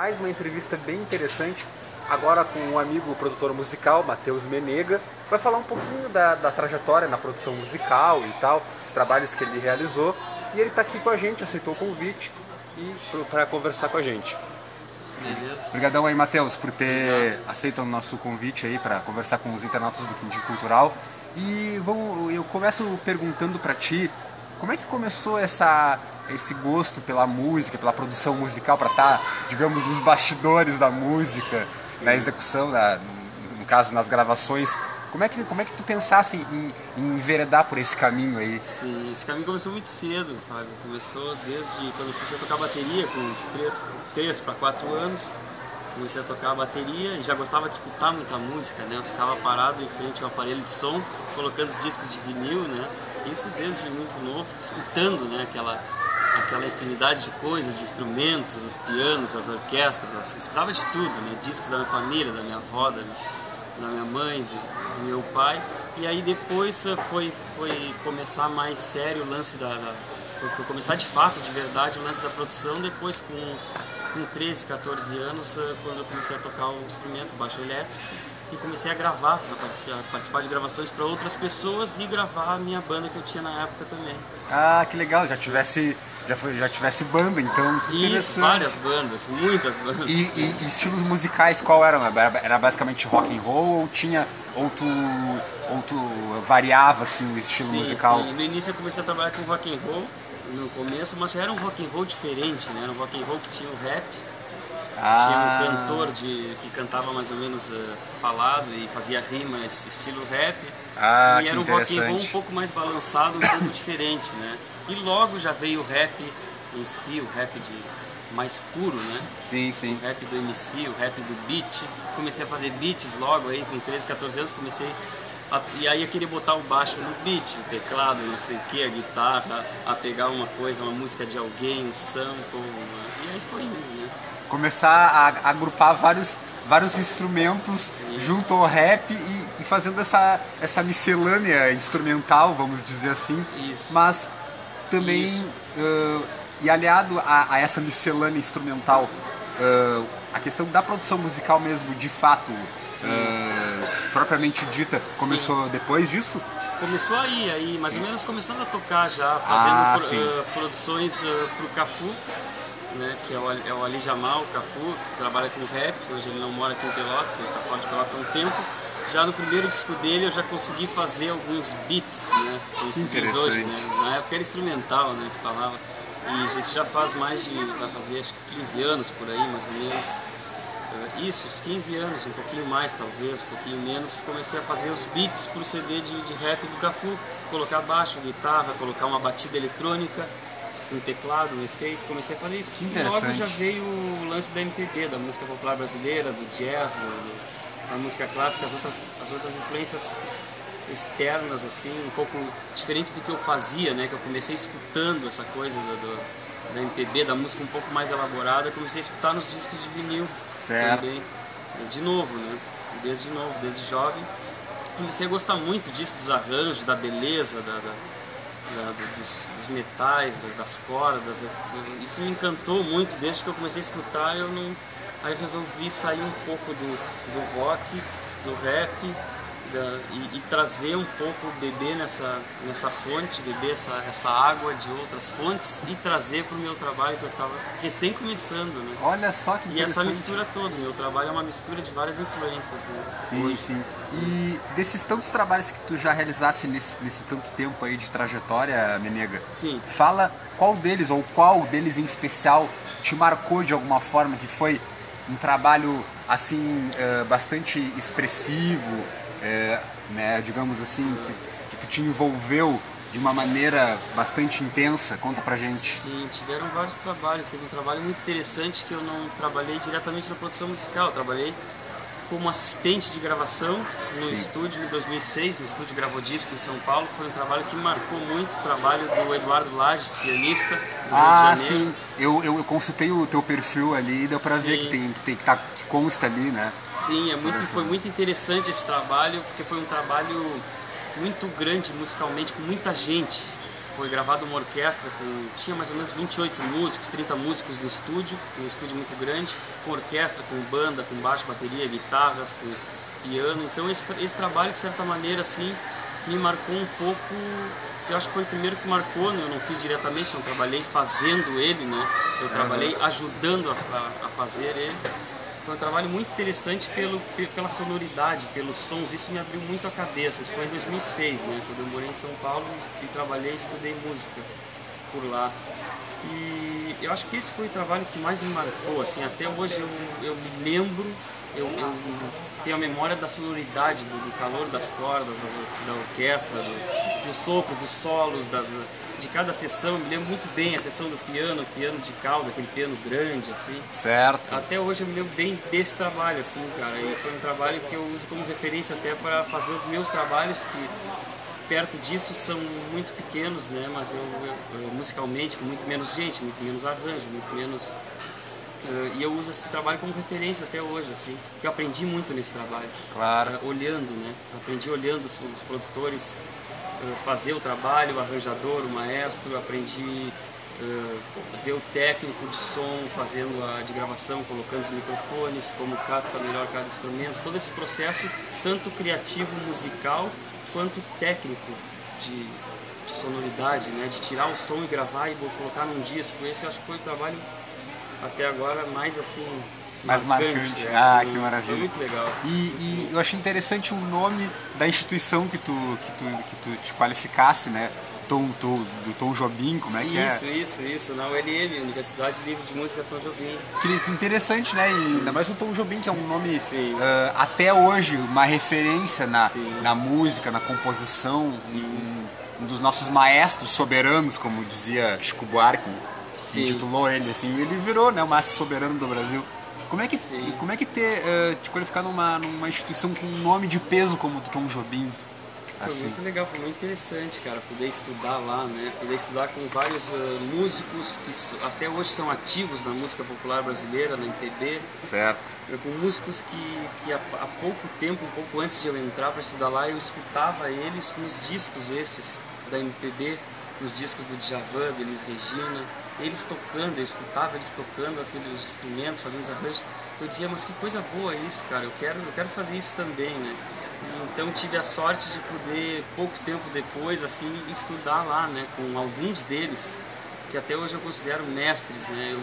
Mais uma entrevista bem interessante, agora com um amigo produtor musical, Matheus Menega. Vai falar um pouquinho da trajetória na produção musical e tal, os trabalhos que ele realizou. E ele está aqui com a gente, aceitou o convite para conversar com a gente. Beleza. Obrigadão aí, Matheus, por ter aceito o nosso convite aí para conversar com os internautas do Quindim Cultural. E eu começo perguntando para ti, como é que começou esse gosto pela música, pela produção musical, para estar, digamos, nos bastidores da música, sim, na execução, no caso, nas gravações. Como é que tu pensasse em enveredar por esse caminho aí? Sim, esse caminho começou muito cedo, Fábio. Começou desde quando eu comecei a tocar bateria, com uns 3 para 4 anos. Comecei a tocar bateria e já gostava de escutar muita música, né? Eu ficava parado em frente ao aparelho de som, colocando os discos de vinil, né? Isso desde muito novo, escutando, né? Aquela infinidade de coisas, de instrumentos, os pianos, as orquestras, escutava de tudo, né? Discos da minha família, da minha avó, da minha mãe, do meu pai. E aí depois foi começar mais sério o lance foi começar de fato, de verdade, o lance da produção, depois com 13, 14 anos, quando eu comecei a tocar o instrumento, baixo elétrico, e comecei a gravar, a participar de gravações para outras pessoas e gravar a minha banda que eu tinha na época também. Ah, que legal, já tivesse banda, então. Isso, várias bandas, muitas bandas. E estilos musicais qual eram? Era basicamente rock and roll ou tu variava assim o estilo musical? Sim, no início eu comecei a trabalhar com rock and roll no começo, mas era um rock and roll diferente, né? Era um rock and roll que tinha o rap. Tinha um cantor que cantava mais ou menos falado e fazia rima, esse estilo rap. E era um rock and roll um pouco mais balançado, um pouco diferente, né? E logo já veio o rap em si, o rap mais puro, né? Sim, sim. O rap do MC, o rap do beat. Comecei a fazer beats logo aí, com 13, 14 anos, e aí eu queria botar o baixo no beat, o teclado, não sei o que, a guitarra, a pegar uma coisa, uma música de alguém, um sample, e aí foi indo, né? Começar a agrupar vários instrumentos junto ao rap e fazendo essa miscelânea instrumental, vamos dizer assim. Isso. Mas também, e aliado a essa miscelânea instrumental, a questão da produção musical mesmo, de fato, propriamente dita, começou depois disso? Começou aí, mais ou menos começando a tocar já, fazendo produções pro Cafu, né, que é o Ali Jamal, o Cafu, que trabalha com rap. Hoje ele não mora aqui em Pelotas, ele está fora de Pelotas há um tempo. Já no primeiro disco dele eu já consegui fazer alguns beats, né, como se diz hoje, né? Na época era instrumental, né, se falava. E isso já faz vai fazer acho que 15 anos por aí, mais ou menos. Isso, uns 15 anos, um pouquinho mais talvez, um pouquinho menos, comecei a fazer os beats pro CD de rap do Cafu. Colocar baixo, guitarra, colocar uma batida eletrônica, um teclado, um efeito, comecei a fazer isso. E logo já veio o lance da MPB, da música popular brasileira, do jazz, da música clássica, as outras influências externas, assim, um pouco diferentes do que eu fazia, né? Que eu comecei escutando essa coisa da MPB, da música um pouco mais elaborada, comecei a escutar nos discos de vinil. Certo. Também, de novo, né? Desde jovem. Comecei a gostar muito disso, dos arranjos, da beleza, dos metais, das cordas. Isso me encantou muito desde que eu comecei a escutar. Aí resolvi sair um pouco do rock, do rap, e trazer um pouco, beber nessa fonte, beber essa água de outras fontes e trazer para o meu trabalho, que eu estava recém começando, né? Olha só que interessante. E essa mistura toda, meu trabalho é uma mistura de várias influências, né? Sim, sim. E desses tantos trabalhos que tu já realizasse nesse tanto tempo aí de trajetória, Menega, sim, fala qual deles em especial te marcou de alguma forma, que foi um trabalho assim bastante expressivo, né, digamos assim, que tu te envolveu de uma maneira bastante intensa. Conta pra gente. Sim, tiveram vários trabalhos. Teve um trabalho muito interessante que eu não trabalhei diretamente na produção musical, eu trabalhei como assistente de gravação no estúdio em 2006, no estúdio Gravodisco em São Paulo. Foi um trabalho que marcou muito o trabalho do Eduardo Lages, pianista do Rio de Janeiro. Sim, eu consultei o teu perfil ali e deu pra ver que consta ali, né? Sim, foi muito interessante esse trabalho, porque foi um trabalho muito grande musicalmente, com muita gente. foi gravado uma orquestra tinha mais ou menos 28 músicos, 30 músicos no estúdio, um estúdio muito grande, com orquestra, com banda, com baixo, bateria, guitarras, com piano. Então esse trabalho, de certa maneira, assim, me marcou um pouco. Eu acho que foi o primeiro que marcou, né? Eu não fiz diretamente, não trabalhei fazendo ele, né? Eu trabalhei ajudando a fazer ele. Foi um trabalho muito interessante pela sonoridade, pelos sons. Isso me abriu muito a cabeça. Isso foi em 2006, né? Quando eu morei em São Paulo e trabalhei e estudei música por lá. E eu acho que esse foi o trabalho que mais me marcou, assim. Até hoje eu me lembro, eu tenho a memória da sonoridade, do calor das cordas, da orquestra, dos sopros, dos solos, de cada sessão. Eu me lembro muito bem a sessão do piano de cauda, aquele piano grande, assim. Certo. Até hoje eu me lembro bem desse trabalho, assim, cara. E foi um trabalho que eu uso como referência até para fazer os meus trabalhos, que perto disso são muito pequenos, né? Mas eu musicalmente, com muito menos gente, muito menos arranjo, muito menos... e eu uso esse trabalho como referência até hoje, assim, porque eu aprendi muito nesse trabalho. Claro. Olhando, né? Aprendi olhando os produtores fazer o trabalho, o arranjador, o maestro. Aprendi a ver o técnico de som fazendo a de gravação, colocando os microfones, como capta melhor cada instrumento. Todo esse processo, tanto criativo, musical, quanto técnico de sonoridade, né? De tirar o som e gravar e colocar num disco. Esse eu acho que foi o trabalho até agora mais assim, mais marcante. Que maravilha. Foi muito legal. E eu achei interessante o nome da instituição que tu te qualificasse, né? Do Tom Jobim, como é que Isso, na ULM, Universidade Livre de Música Tom Jobim. Que interessante, né? E ainda mais o Tom Jobim, que é um nome até hoje uma referência na música, na composição, um dos nossos maestros soberanos, como dizia Chico Buarque, intitulou ele, assim, ele virou, né, o maestro soberano do Brasil. Como é que te qualificar numa instituição com um nome de peso como o do Tom Jobim? Foi muito legal, foi muito interessante, cara, poder estudar lá, né? Poder estudar com vários músicos que até hoje são ativos na música popular brasileira, na MPB. Certo. Com músicos que há pouco tempo, um pouco antes de eu entrar para estudar lá, eu escutava eles nos discos esses da MPB, nos discos do Djavan, do Elis Regina, eles tocando, eu escutava eles tocando aqueles instrumentos, fazendo os arranjos. Eu dizia, mas que coisa boa isso, cara, eu quero fazer isso também, né? Então tive a sorte de poder, pouco tempo depois, assim, estudar lá, né, com alguns deles, que até hoje eu considero mestres, né,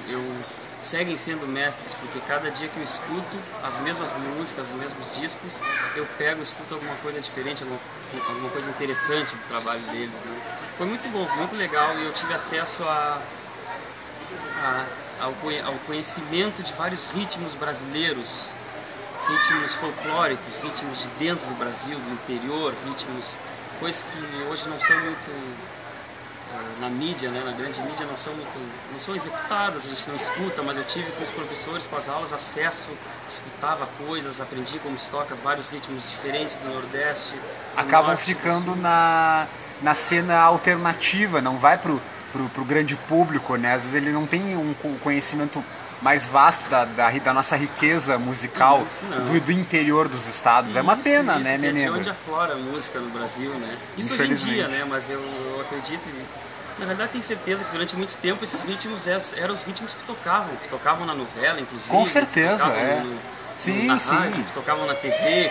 seguem sendo mestres, porque cada dia que eu escuto as mesmas músicas, os mesmos discos, eu escuto alguma coisa diferente, alguma coisa interessante do trabalho deles, né. Foi muito bom, muito legal, e eu tive acesso ao conhecimento de vários ritmos brasileiros, ritmos folclóricos, ritmos de dentro do Brasil, do interior, coisas que hoje não são muito na mídia, né, na grande mídia não são executadas, a gente não escuta, mas eu tive com os professores, com as aulas, acesso, escutava coisas, aprendi como se toca vários ritmos diferentes do Nordeste. Acabam ficando na cena alternativa, não vai pro grande público, né? Às vezes ele não tem um conhecimento mais vasto da nossa riqueza musical do interior dos estados. É uma pena, né, menino? É de onde aflora a música no Brasil, né? Isso hoje em dia, né? Mas eu acredito, na verdade tenho certeza que durante muito tempo esses ritmos eram os ritmos que tocavam na novela, inclusive. Com certeza, na rádio, que tocavam na TV,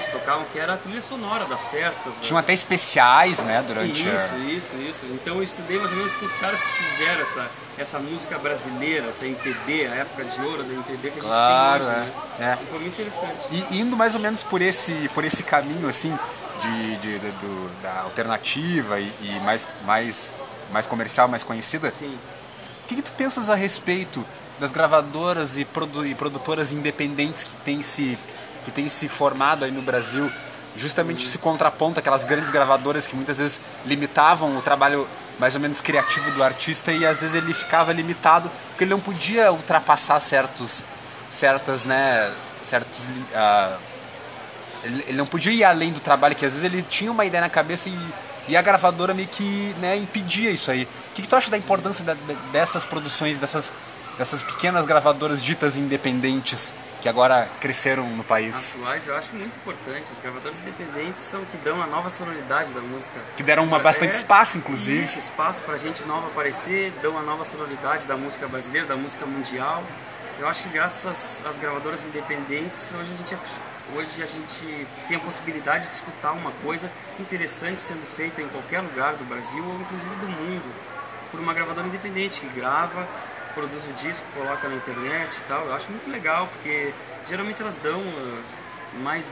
que era a trilha sonora das festas. Tinham até especiais, né, durante Isso. Então eu estudei mais ou menos com os caras que fizeram essa música brasileira, essa MPB, a época de ouro da MPB que a gente tem hoje, né? E foi muito interessante. E indo mais ou menos por esse caminho, assim, da alternativa e mais comercial, mais conhecida, o que tu pensas a respeito das gravadoras e produtoras independentes que têm se formado aí no Brasil, justamente se contraponto àquelas grandes gravadoras que muitas vezes limitavam o trabalho mais ou menos criativo do artista, e às vezes ele ficava limitado porque ele não podia ultrapassar ele não podia ir além do trabalho, que às vezes ele tinha uma ideia na cabeça e a gravadora meio que, né, impedia isso aí. O que tu acha da importância dessas produções, dessas pequenas gravadoras ditas independentes que agora cresceram no país? Atuais, eu acho muito importante. As gravadoras independentes são o que dão a nova sonoridade da música. Que deram bastante espaço, inclusive. Isso, espaço pra gente nova aparecer, dão a nova sonoridade da música brasileira, da música mundial. Eu acho que graças às gravadoras independentes, hoje a gente tem a possibilidade de escutar uma coisa interessante sendo feita em qualquer lugar do Brasil ou inclusive do mundo, por uma gravadora independente que grava, produz o disco, coloca na internet e tal. Eu acho muito legal, porque geralmente elas dão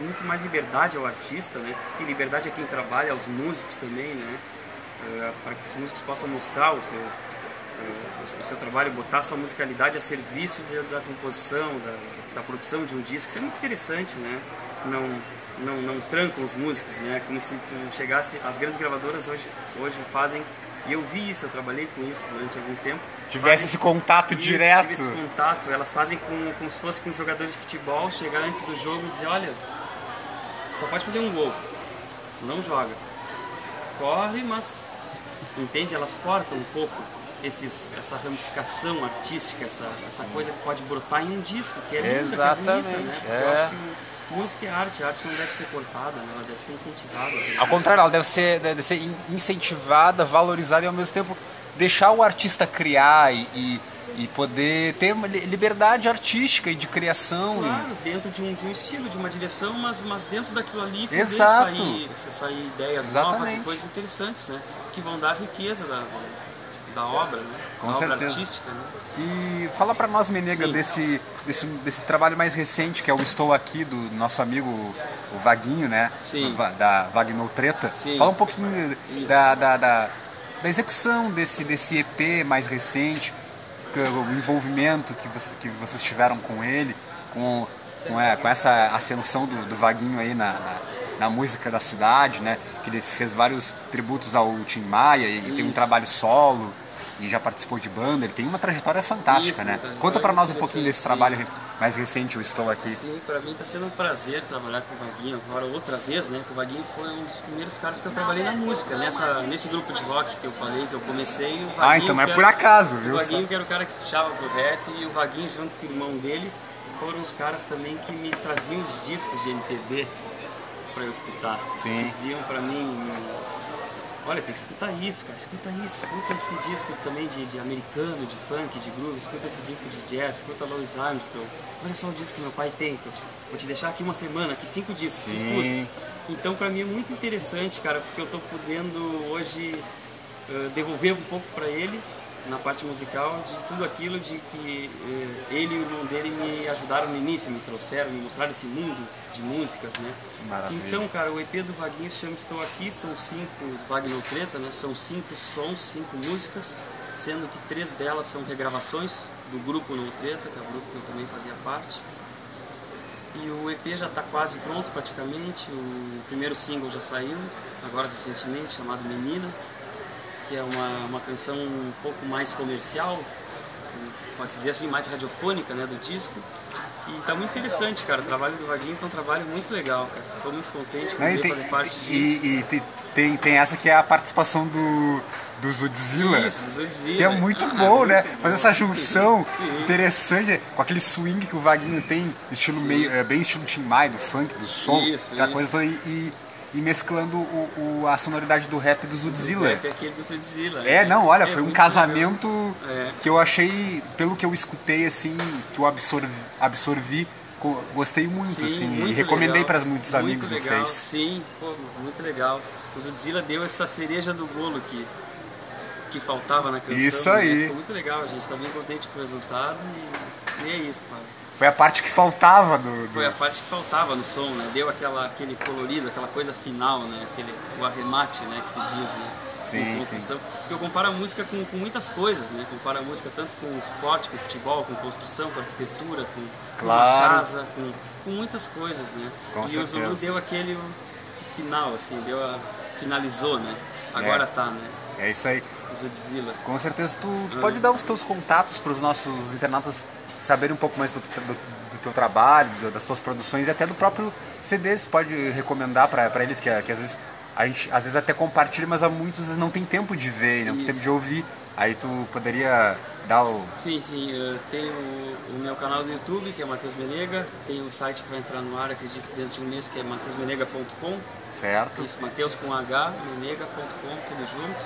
muito mais liberdade ao artista, né? E liberdade a quem trabalha, aos músicos também, né? Para que os músicos possam mostrar o seu trabalho, botar sua musicalidade a serviço da composição, da produção de um disco. Isso é muito interessante, né? Não trancam os músicos, né? Como se tu chegasse... As grandes gravadoras hoje fazem... E eu vi isso, eu trabalhei com isso durante algum tempo. Tivesse esse contato direto. Tive esse contato. Elas fazem como se fosse com um jogador de futebol, chegar antes do jogo e dizer, olha, só pode fazer um gol, não joga. Corre, mas... Entende? Elas cortam um pouco essa ramificação artística, essa coisa que pode brotar em um disco, que é linda, exatamente, que é bonita, né? Eu acho que música é arte, a arte não deve ser cortada, né? Ela deve ser incentivada. Ao contrário, ela deve ser incentivada, valorizada e ao mesmo tempo deixar o artista criar e poder ter uma liberdade artística e de criação. Claro, dentro de um estilo, de uma direção, mas dentro daquilo ali poder sair ideias novas e coisas interessantes, né? Que vão dar riqueza da obra, né? Com da certeza. Obra artística, né? E fala pra nós, Menega, desse trabalho mais recente, que é o Estou Aqui, do nosso amigo o Vaguinho, né? Sim. Da Wagner Treta. Sim. Fala um pouquinho da execução desse EP mais recente, o envolvimento que vocês tiveram com ele, com essa ascensão do Vaguinho aí na música da cidade, né? Que ele fez vários tributos ao Tim Maia e tem um trabalho solo e já participou de banda. Ele tem uma trajetória fantástica, né? Conta pra nós um pouquinho desse trabalho mais recente, o Estou Aqui. Sim, pra mim tá sendo um prazer trabalhar com o Vaguinho agora outra vez, né? Que o Vaguinho foi um dos primeiros caras que eu trabalhei na música, nesse grupo de rock que eu falei, que eu comecei. O Vaguinho, então não é por acaso, viu? O Vaguinho que era o cara que puxava pro rap, e o Vaguinho junto com o irmão dele foram os caras também que me traziam os discos de MPB pra eu escutar. Sim. Diziam pra mim, olha, tem que escutar isso, cara, escuta esse disco também de americano, de funk, de groove, escuta esse disco de jazz, escuta Louis Armstrong, olha só o disco que meu pai tem, vou te deixar aqui uma semana, aqui 5 discos, tu escuta. Então pra mim é muito interessante, cara, porque eu tô podendo hoje devolver um pouco pra ele, na parte musical, de tudo aquilo de que ele e o irmão dele me ajudaram no início, me trouxeram, me mostraram esse mundo de músicas, né? Maravilha. Então, cara, o EP do Vaguinho se chama Estou Aqui, são 5, do Wagner Treta, né? São 5 sons, 5 músicas, sendo que 3 delas são regravações do grupo No Treta, que é o grupo que eu também fazia parte. E o EP já está quase pronto praticamente, o primeiro single já saiu, agora recentemente, chamado Menina, que é uma canção um pouco mais comercial, pode dizer assim, mais radiofônica, né, do disco. E tá muito interessante, cara, o trabalho do Vaguinho tá um trabalho muito legal, cara. Tô muito contente por poder fazer parte disso. E tem essa que é a participação do Zudzilla. Isso, do Zudzilla. Que é muito bom, né? Fazer essa junção Sim. interessante, com aquele swing que o Vaguinho tem, estilo bem estilo Tim Maia, do funk, do som, aquela coisa toda, e mesclando a sonoridade do rap do Zudzilla. É aquele do Zudzilla. Não, olha, foi um casamento que eu achei, pelo que eu escutei, assim, que eu absorvi, gostei muito, sim, assim, e recomendei para muitos amigos no Face. Sim, pô, muito legal. O Zudzilla deu essa cereja do bolo que faltava na canção. Isso aí. Né? Ficou muito legal, a gente tá bem contente com o resultado e é isso, mano. Foi a parte que faltava Foi a parte que faltava no som, né? Deu aquele colorido, aquela coisa final, né? O arremate, né? Que se diz, né? Sim, sim. Porque eu comparo a música com muitas coisas, né? Comparo a música tanto com esporte, com futebol, com construção, com arquitetura, com uma casa, com muitas coisas, né? Com certeza. O Zulu deu aquele final, assim, finalizou, né? Agora tá, né? É isso aí. Zudzilla. Com certeza. Tu pode dar os teus contatos para os nossos internautas saberem um pouco mais do teu trabalho, das tuas produções e até do próprio CD. Você pode recomendar para eles que às vezes a gente às vezes até compartilha, mas há muitos não tem tempo de ver, não tem tempo de ouvir. Aí tu poderia dar o... Sim, tem o meu canal do YouTube, que é Matheus Menega, tem o site que vai entrar no ar, acredito que dentro de um mês, que é mateusmenega.com. Certo. Isso, Matheus com H, menega.com, tudo junto.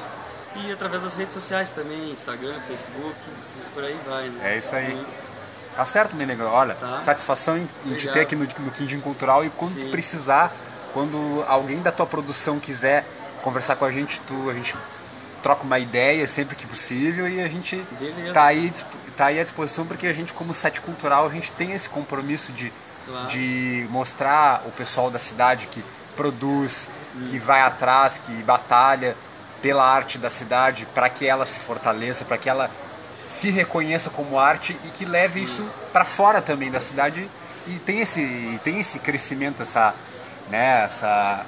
E através das redes sociais também, Instagram, Facebook, por aí vai, né? É isso aí. Tá certo, Menega. Olha, satisfação em te ter aqui no Quindim Cultural, e quando tu precisar, quando alguém da tua produção quiser conversar com a gente troca uma ideia sempre que possível, e a gente tá aí à disposição, porque a gente, como site cultural, a gente tem esse compromisso de mostrar o pessoal da cidade que produz, que vai atrás, que batalha pela arte da cidade, para que ela se fortaleça, para que ela se reconheça como arte e que leve isso para fora também da cidade, e tem esse crescimento, essa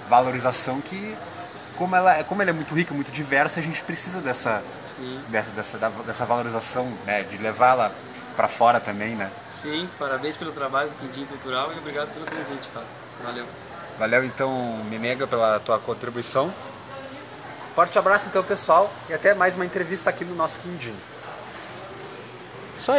valorização que, como ela é muito rica, muito diversa, a gente precisa dessa valorização, né, de levá-la para fora também, né? Sim, parabéns pelo trabalho do Quindim Cultural e obrigado pelo convite, Fábio. Valeu. Valeu então, Menega, pela tua contribuição. Forte abraço então, pessoal, e até mais uma entrevista aqui no nosso Quindim.